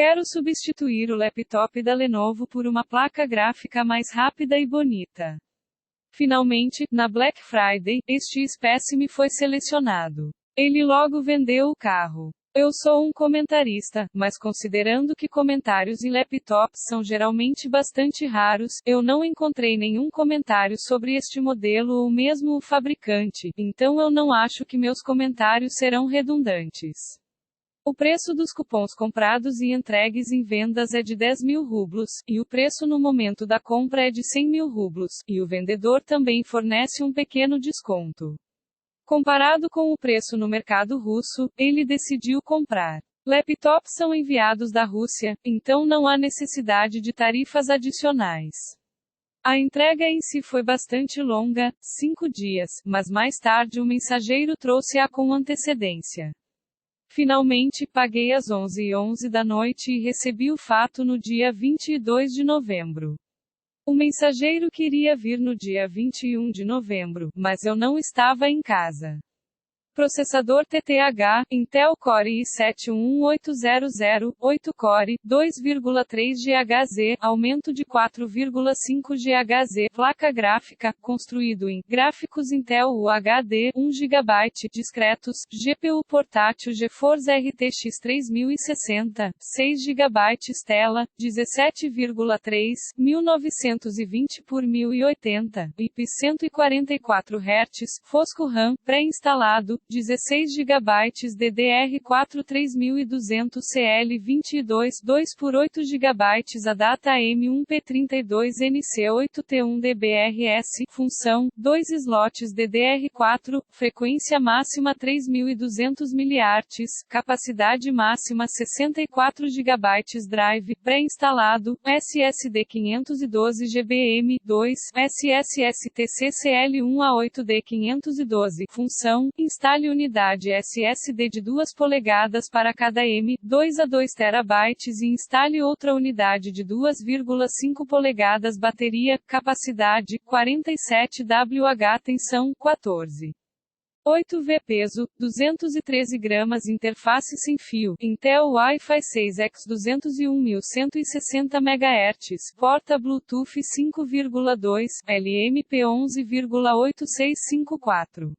Quero substituir o laptop da Lenovo por uma placa gráfica mais rápida e bonita. Finalmente, na Black Friday, este espécime foi selecionado. Ele logo vendeu o carro. Eu sou um comentarista, mas considerando que comentários em laptops são geralmente bastante raros, eu não encontrei nenhum comentário sobre este modelo ou mesmo o fabricante, então eu não acho que meus comentários serão redundantes. O preço dos cupons comprados e entregues em vendas é de 10.000 rublos, e o preço no momento da compra é de 100.000 rublos, e o vendedor também fornece um pequeno desconto. Comparado com o preço no mercado russo, ele decidiu comprar. Laptops são enviados da Rússia, então não há necessidade de tarifas adicionais. A entrega em si foi bastante longa, 5 dias, mas mais tarde o mensageiro trouxe-a com antecedência. Finalmente, paguei às 11h11 da noite e recebi o fato no dia 22 de novembro. O mensageiro queria vir no dia 21 de novembro, mas eu não estava em casa. Processador TTH, Intel Core i7-11800, 8 Core, 2,3 GHz, aumento de 4,5 GHz, placa gráfica, construído em gráficos Intel UHD, 1 GB, discretos, GPU portátil GeForce RTX 3060, 6 GB, tela, 17,3, 1920 por 1080, IP 144 Hz, fosco RAM, pré-instalado, 16 GB DDR4 3200 CL22, 2 por 8 GB ADATA M1P32NC8T1DBRS, função, 2 slots DDR4, frequência máxima 3200 mAh, capacidade máxima 64 GB drive, pré-instalado, SSD 512 GB M2, SSSTC CL1A8D 512, função, instale unidade SSD de 2 polegadas para cada M2 a 2 TB e instale outra unidade de 2,5 polegadas bateria, capacidade, 47 Wh tensão, 14. 8V peso, 213 gramas interface sem fio, Intel Wi-Fi 6X 201.160 MHz, porta Bluetooth 5.2, LMP 11,8654.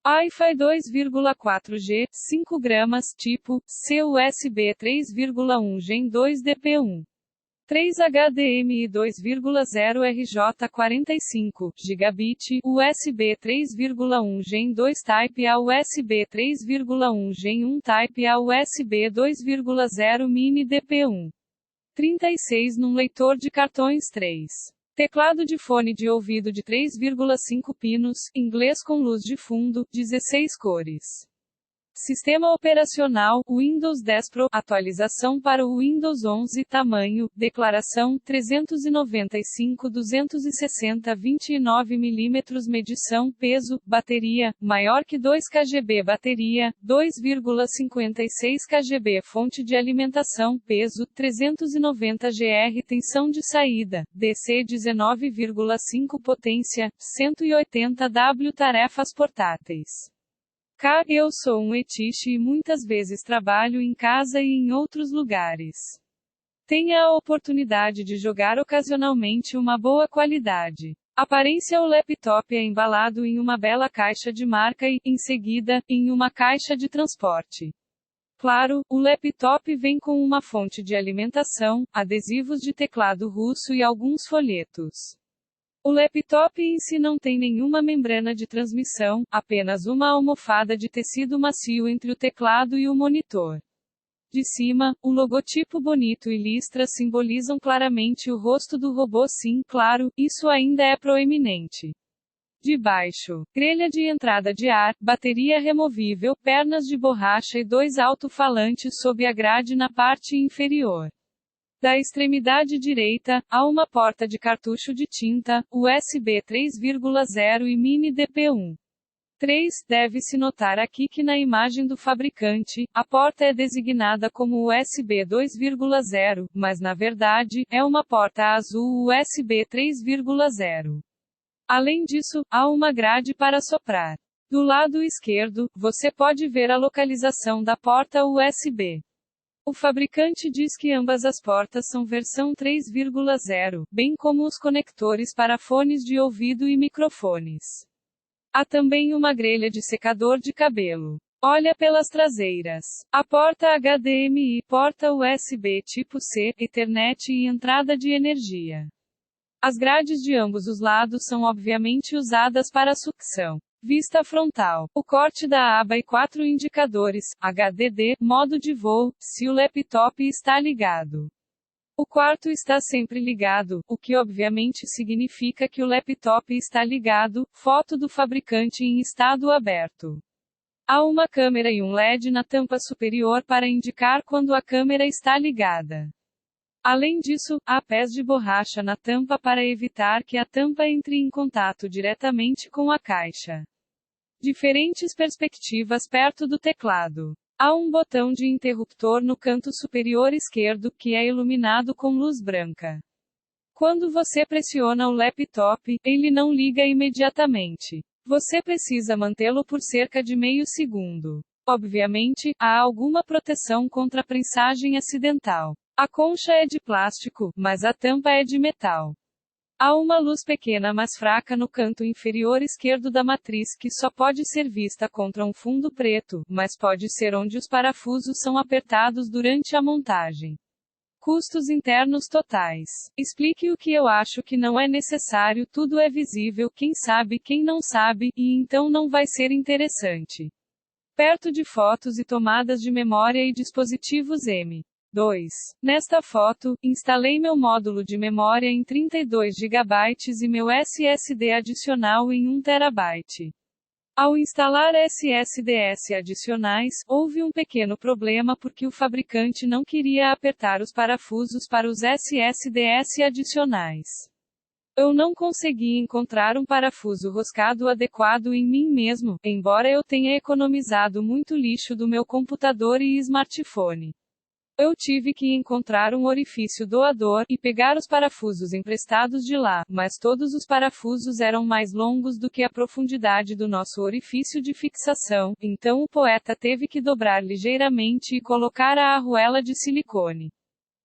Wi-Fi 2,4G, 5 gramas, tipo, C-USB 3,1 Gen 2 DP1. 3 HDMI 2,0 RJ45 gigabit, USB 3,1 Gen 2 Type A USB 3,1 Gen 1 Type A USB 2,0 Mini DP1. 36 num leitor de cartões 3. Teclado de fone de ouvido de 3,5 pinos, inglês com luz de fundo, 16 cores. Sistema operacional, Windows 10 Pro, atualização para o Windows 11, tamanho, declaração, 395-260 29 mm medição, peso, bateria, maior que 2 kgb bateria, 2,56 kgb fonte de alimentação, peso, 390 gr tensão de saída, DC 19,5 potência, 180 W tarefas portáteis. Eu sou um etiche e muitas vezes trabalho em casa e em outros lugares. Tenha a oportunidade de jogar ocasionalmente uma boa qualidade. Aparência: o laptop é embalado em uma bela caixa de marca e, em seguida, em uma caixa de transporte. Claro, o laptop vem com uma fonte de alimentação, adesivos de teclado russo e alguns folhetos. O laptop em si não tem nenhuma membrana de transmissão, apenas uma almofada de tecido macio entre o teclado e o monitor. De cima, o logotipo bonito e listras simbolizam claramente o rosto do robô. Sim, claro, isso ainda é proeminente. De baixo, grelha de entrada de ar, bateria removível, pernas de borracha e 2 alto-falantes sob a grade na parte inferior. Da extremidade direita, há uma porta de cartucho de tinta, USB 3,0 e Mini DP1. 3. Deve-se notar aqui que na imagem do fabricante, a porta é designada como USB 2,0, mas na verdade, é uma porta azul USB 3,0. Além disso, há uma grade para soprar. Do lado esquerdo, você pode ver a localização da porta USB. O fabricante diz que ambas as portas são versão 3.0, bem como os conectores para fones de ouvido e microfones. Há também uma grelha de secador de cabelo. Olha pelas traseiras. A porta HDMI, porta USB tipo C, Ethernet e entrada de energia. As grades de ambos os lados são obviamente usadas para sucção. Vista frontal. O corte da aba e 4 indicadores, HDD, modo de voo, se o laptop está ligado. O quarto está sempre ligado, o que obviamente significa que o laptop está ligado, foto do fabricante em estado aberto. Há uma câmera e um LED na tampa superior para indicar quando a câmera está ligada. Além disso, há pés de borracha na tampa para evitar que a tampa entre em contato diretamente com a caixa. Diferentes perspectivas perto do teclado. Há um botão de interruptor no canto superior esquerdo, que é iluminado com luz branca. Quando você pressiona o laptop, ele não liga imediatamente. Você precisa mantê-lo por cerca de meio segundo. Obviamente, há alguma proteção contra prensagem acidental. A concha é de plástico, mas a tampa é de metal. Há uma luz pequena mas fraca no canto inferior esquerdo da matriz que só pode ser vista contra um fundo preto, mas pode ser onde os parafusos são apertados durante a montagem. Custos internos totais. Explique o que eu acho que não é necessário, tudo é visível, quem sabe, quem não sabe, e então não vai ser interessante. Perto de fotos e tomadas de memória e dispositivos M. 2. Nesta foto, instalei meu módulo de memória em 32 GB e meu SSD adicional em 1 TB. Ao instalar SSDs adicionais, houve um pequeno problema porque o fabricante não queria apertar os parafusos para os SSDs adicionais. Eu não consegui encontrar um parafuso roscado adequado em mim mesmo, embora eu tenha economizado muito lixo do meu computador e smartphone. Eu tive que encontrar um orifício doador e pegar os parafusos emprestados de lá, mas todos os parafusos eram mais longos do que a profundidade do nosso orifício de fixação, então o poeta teve que dobrar ligeiramente e colocar a arruela de silicone.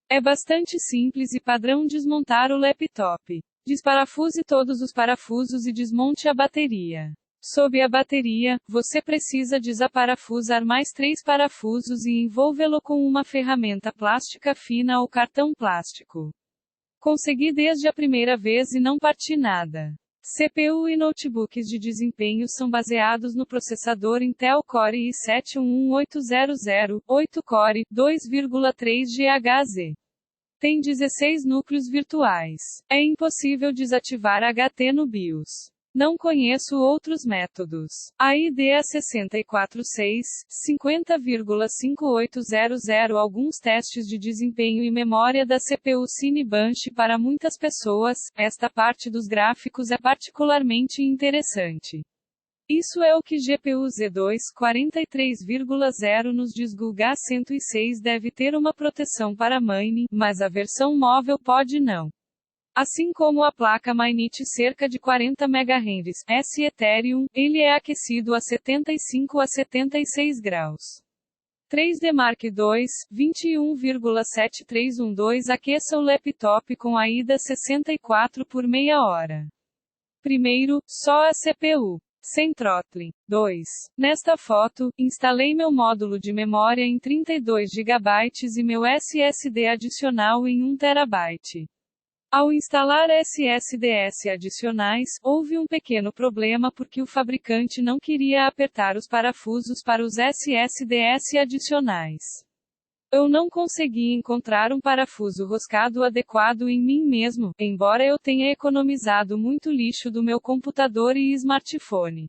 É bastante simples e padrão desmontar o laptop. Desparafuse todos os parafusos e desmonte a bateria. Sob a bateria, você precisa desaparafusar mais 3 parafusos e envolvê-lo com uma ferramenta plástica fina ou cartão plástico. Consegui desde a primeira vez e não parti nada. CPU e notebooks de desempenho são baseados no processador Intel Core i7-11800, 8-core, 2,3 GHz. Tem 16 núcleos virtuais. É impossível desativar HT no BIOS. Não conheço outros métodos. A IDEA 646, 50,5800. Alguns testes de desempenho e memória da CPU Cinebench para muitas pessoas. Esta parte dos gráficos é particularmente interessante. Isso é o que GPU Z2 43,0 nos diz. Google A106 deve ter uma proteção para Mine, mas a versão móvel pode não. Assim como a placa Mainit cerca de 40 MHz, S Ethereum, ele é aquecido a 75 a 76 graus. 3D Mark II, 21,7312. Aqueça o laptop com a IDA 64 por meia hora. Primeiro, só a CPU. Sem throttling. 2. Nesta foto, instalei meu módulo de memória em 32 GB e meu SSD adicional em 1 TB. Ao instalar SSDs adicionais, houve um pequeno problema porque o fabricante não queria apertar os parafusos para os SSDs adicionais. Eu não consegui encontrar um parafuso roscado adequado em mim mesmo, embora eu tenha economizado muito lixo do meu computador e smartphone.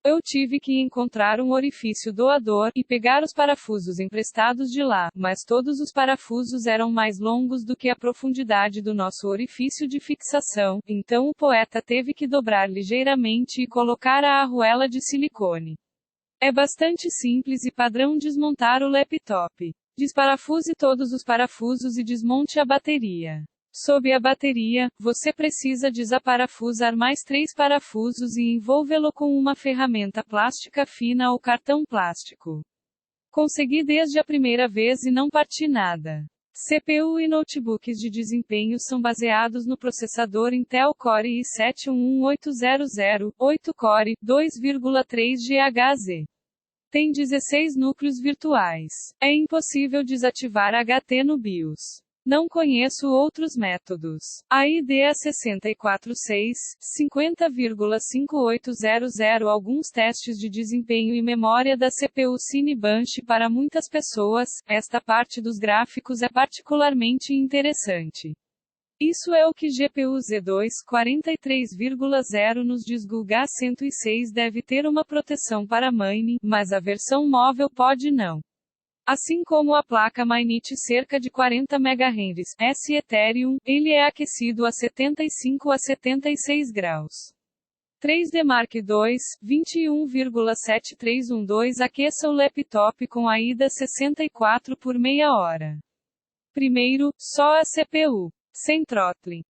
Eu tive que encontrar um orifício doador e pegar os parafusos emprestados de lá, mas todos os parafusos eram mais longos do que a profundidade do nosso orifício de fixação, então o poeta teve que dobrar ligeiramente e colocar a arruela de silicone. É bastante simples e padrão desmontar o laptop. Desparafuse todos os parafusos e desmonte a bateria. Sob a bateria, você precisa desaparafusar mais 3 parafusos e envolvê-lo com uma ferramenta plástica fina ou cartão plástico. Consegui desde a primeira vez e não parti nada. CPU e notebooks de desempenho são baseados no processador Intel Core i7-11800, 8-core, 2,3 GHz. Tem 16 núcleos virtuais. É impossível desativar HT no BIOS. Não conheço outros métodos. A IDEA 646, 50,5800. Alguns testes de desempenho e memória da CPU Cinebench. Para muitas pessoas, esta parte dos gráficos é particularmente interessante. Isso é o que GPU Z2 43,0 nos diz. Google 106 deve ter uma proteção para mining, mas a versão móvel pode não. Assim como a placa Mainit cerca de 40 MHz, S Ethereum, ele é aquecido a 75 a 76 graus. 3D Mark II, 21,7312. Aqueça o laptop com a IDA 64 por meia hora. Primeiro, só a CPU. Sem throttling.